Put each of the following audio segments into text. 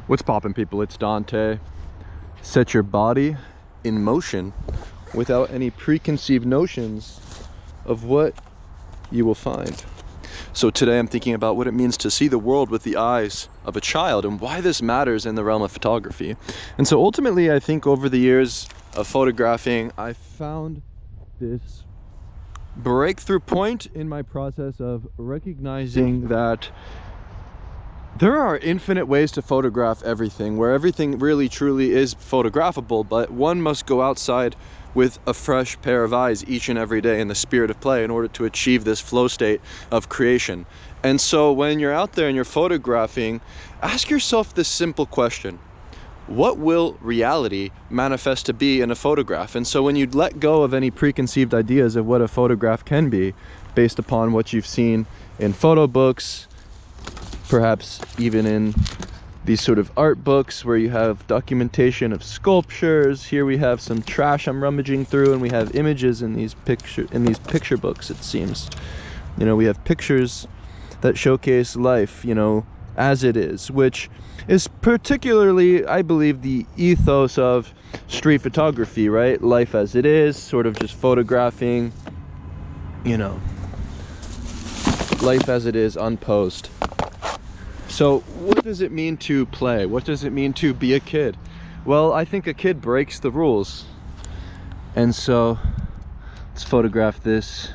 What's poppin', people? It's Dante. Set your body in motion without any preconceived notions of what you will find. So today I'm thinking about what it means to see the world with the eyes of a child and why this matters in the realm of photography. And so ultimately, I think over the years of photographing, I found this breakthrough point in my process of recognizing that there are infinite ways to photograph everything, where everything really truly is photographable, but one must go outside with a fresh pair of eyes each and every day in the spirit of play in order to achieve this flow state of creation. And so when you're out there and you're photographing, ask yourself this simple question: what will reality manifest to be in a photograph? And so when you let go of any preconceived ideas of what a photograph can be based upon what you've seen in photo books, perhaps even in these sort of art books where you have documentation of sculptures. Here we have some trash I'm rummaging through, and we have images in these picture books, it seems. You know, we have pictures that showcase life, you know, as it is, which is particularly, I believe, the ethos of street photography, right? Life as it is, sort of just photographing, you know, life as it is unposed. So what does it mean to play? What does it mean to be a kid? Well, I think a kid breaks the rules. And so let's photograph this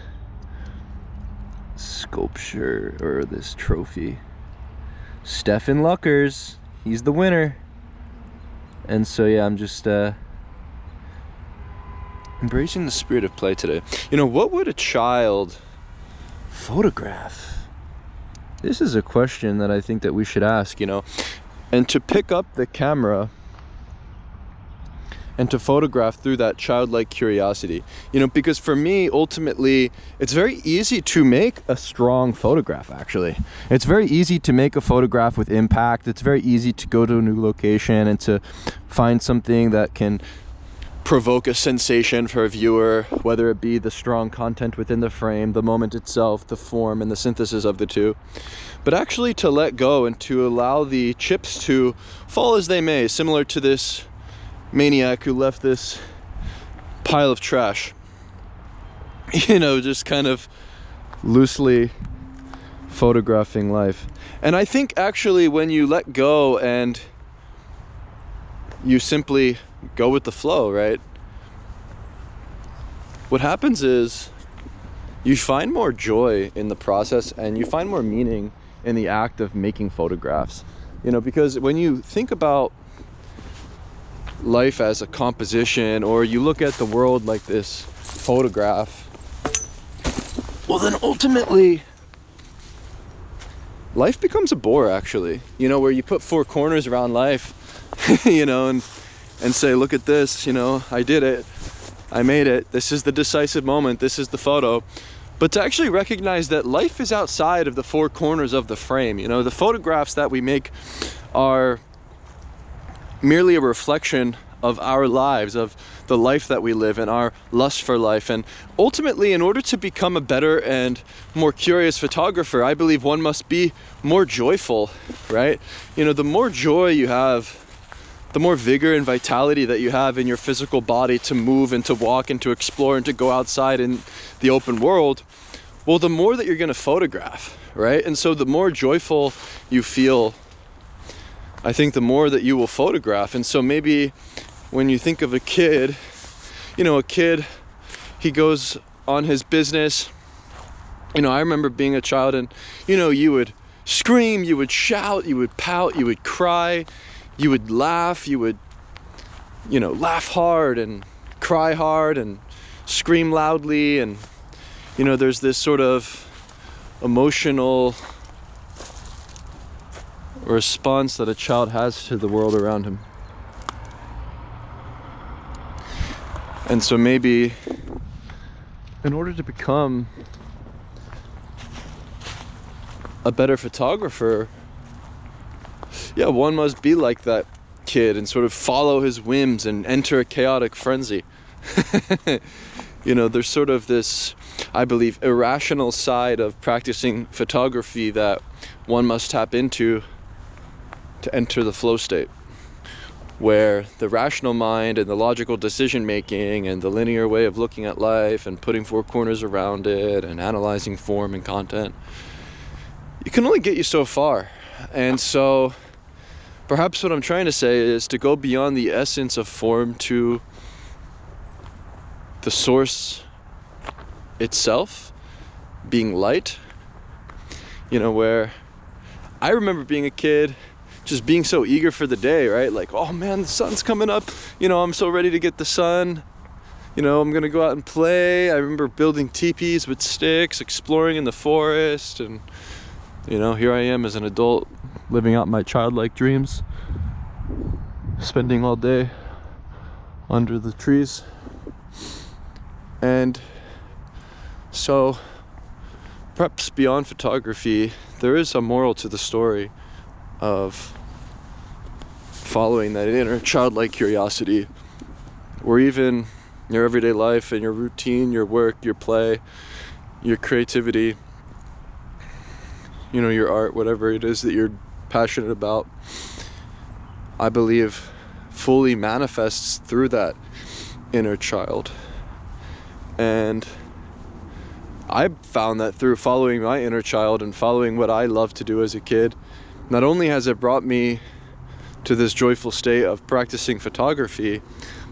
sculpture, or this trophy. Stefan Luckers, he's the winner. And so yeah, I'm just embracing the spirit of play today. You know, what would a child photograph? This is a question that I think that we should ask, you know, and to pick up the camera and to photograph through that childlike curiosity, you know, because for me, ultimately, it's very easy to make a strong photograph, actually. It's very easy to make a photograph with impact. It's very easy to go to a new location and to find something that can provoke a sensation for a viewer, whether it be the strong content within the frame, the moment itself, the form, and the synthesis of the two. But actually to let go and to allow the chips to fall as they may, similar to this maniac who left this pile of trash, you know, just kind of loosely photographing life. And I think actually when you let go and you simply go with the flow, right? What happens is you find more joy in the process, and you find more meaning in the act of making photographs. You know, because when you think about life as a composition, or you look at the world like this photograph, well then ultimately life becomes a bore, actually. You know, where you put four corners around life, you know, and say, look at this, you know, I did it, I made it, this is the decisive moment, this is the photo. But to actually recognize that life is outside of the four corners of the frame. You know, the photographs that we make are merely a reflection of our lives, of the life that we live, and our lust for life. And ultimately, in order to become a better and more curious photographer, I believe one must be more joyful, right? You know, the more joy you have, the more vigor and vitality that you have in your physical body to move and to walk and to explore and to go outside in the open world, well, the more that you're going to photograph, right? And so the more joyful you feel, I think the more that you will photograph. And so maybe when you think of a kid, you know, a kid, he goes on his business. You know, I remember being a child, and, you know, you would scream, you would shout, you would pout, you would cry, you would laugh, you would, you know, laugh hard and cry hard and scream loudly. And, you know, there's this sort of emotional response that a child has to the world around him. And so maybe in order to become a better photographer, yeah, one must be like that kid and sort of follow his whims and enter a chaotic frenzy. You know, there's sort of this, I believe, irrational side of practicing photography that one must tap into to enter the flow state, where the rational mind and the logical decision making and the linear way of looking at life and putting four corners around it and analyzing form and content, it can only get you so far. And so perhaps what I'm trying to say is to go beyond the essence of form to the source itself being light. You know, where I remember being a kid just being so eager for the day, right? Like, oh man, the sun's coming up, you know, I'm so ready to get the sun, you know, I'm gonna go out and play. I remember building teepees with sticks, exploring in the forest, and you know, here I am as an adult living out my childlike dreams, spending all day under the trees. And so perhaps beyond photography, there is a moral to the story of following that inner childlike curiosity, or even your everyday life and your routine, your work, your play, your creativity, you know, your art, whatever it is that you're passionate about, I believe fully manifests through that inner child. And I found that through following my inner child and following what I loved to do as a kid, not only has it brought me to this joyful state of practicing photography,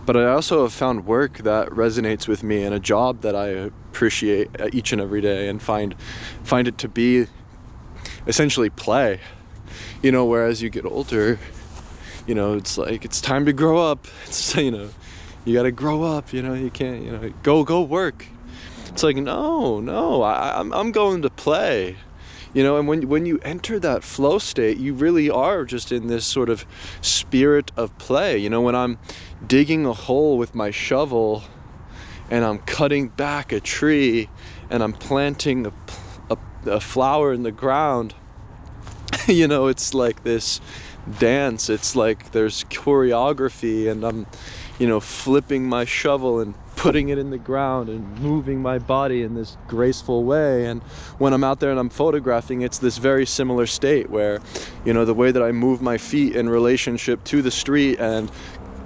but I also have found work that resonates with me and a job that I appreciate each and every day and find it to be essentially play. You know, whereas you get older, you know, it's like, it's time to grow up. It's, you know, you gotta grow up, you know, you can't, you know, go work. It's like, no, I'm going to play. You know, and when you enter that flow state, you really are just in this sort of spirit of play. You know, when I'm digging a hole with my shovel and I'm cutting back a tree and I'm planting a flower in the ground, you know, it's like this dance. It's like there's choreography, and I'm, you know, flipping my shovel and putting it in the ground and moving my body in this graceful way. And when I'm out there and I'm photographing, it's this very similar state where, you know, the way that I move my feet in relationship to the street and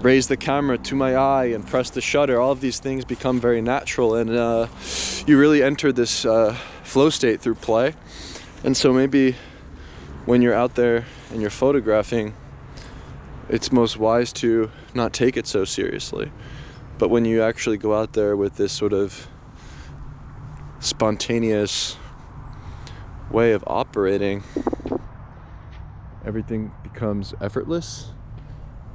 raise the camera to my eye and press the shutter, all of these things become very natural, and you really enter this flow state through play. And so maybe when you're out there and you're photographing, it's most wise to not take it so seriously. But when you actually go out there with this sort of spontaneous way of operating, everything becomes effortless.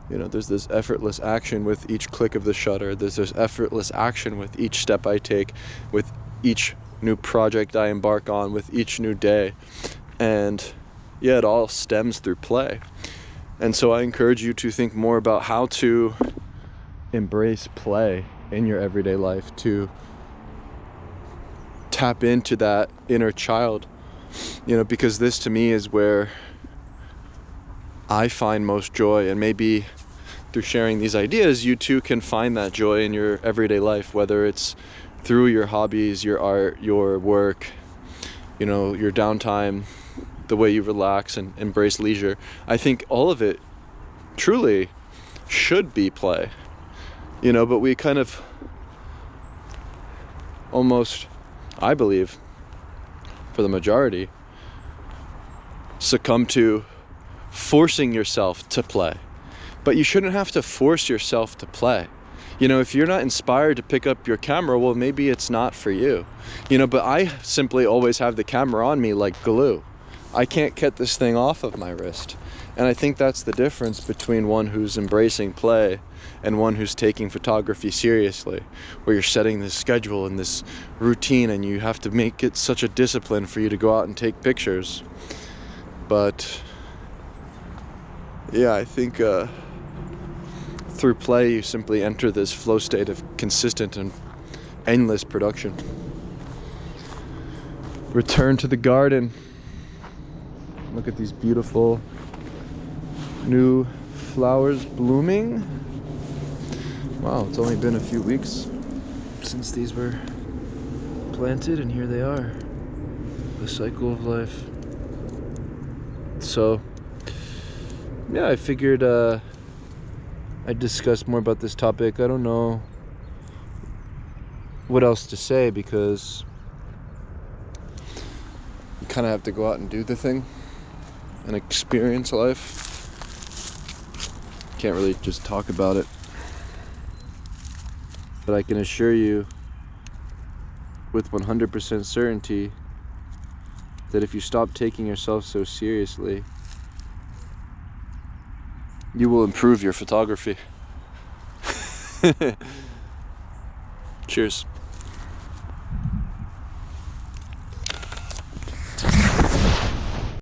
You know, there's this effortless action with each click of the shutter. There's this effortless action with each step I take, with each new project I embark on, with each new day. And yeah, it all stems through play. And so I encourage you to think more about how to embrace play in your everyday life, to tap into that inner child, you know, because this to me is where I find most joy. And maybe through sharing these ideas, you too can find that joy in your everyday life, whether it's through your hobbies, your art, your work, you know, your downtime, the way you relax and embrace leisure. I think all of it truly should be play, you know, but we kind of almost, I believe, for the majority, succumb to forcing yourself to play. But you shouldn't have to force yourself to play. You know, if you're not inspired to pick up your camera, well, maybe it's not for you. You know, but I simply always have the camera on me like glue. I can't get this thing off of my wrist. And I think that's the difference between one who's embracing play and one who's taking photography seriously, where you're setting this schedule and this routine and you have to make it such a discipline for you to go out and take pictures. But yeah, I think through play you simply enter this flow state of consistent and endless production. Return to the garden. Look at these beautiful new flowers blooming. Wow, it's only been a few weeks since these were planted, and here they are. The cycle of life. So yeah, I figured I'd discuss more about this topic. I don't know what else to say, because you kind of have to go out and do the thing and experience life. Can't really just talk about it. But I can assure you with 100% certainty that if you stop taking yourself so seriously, you will improve your photography. Cheers.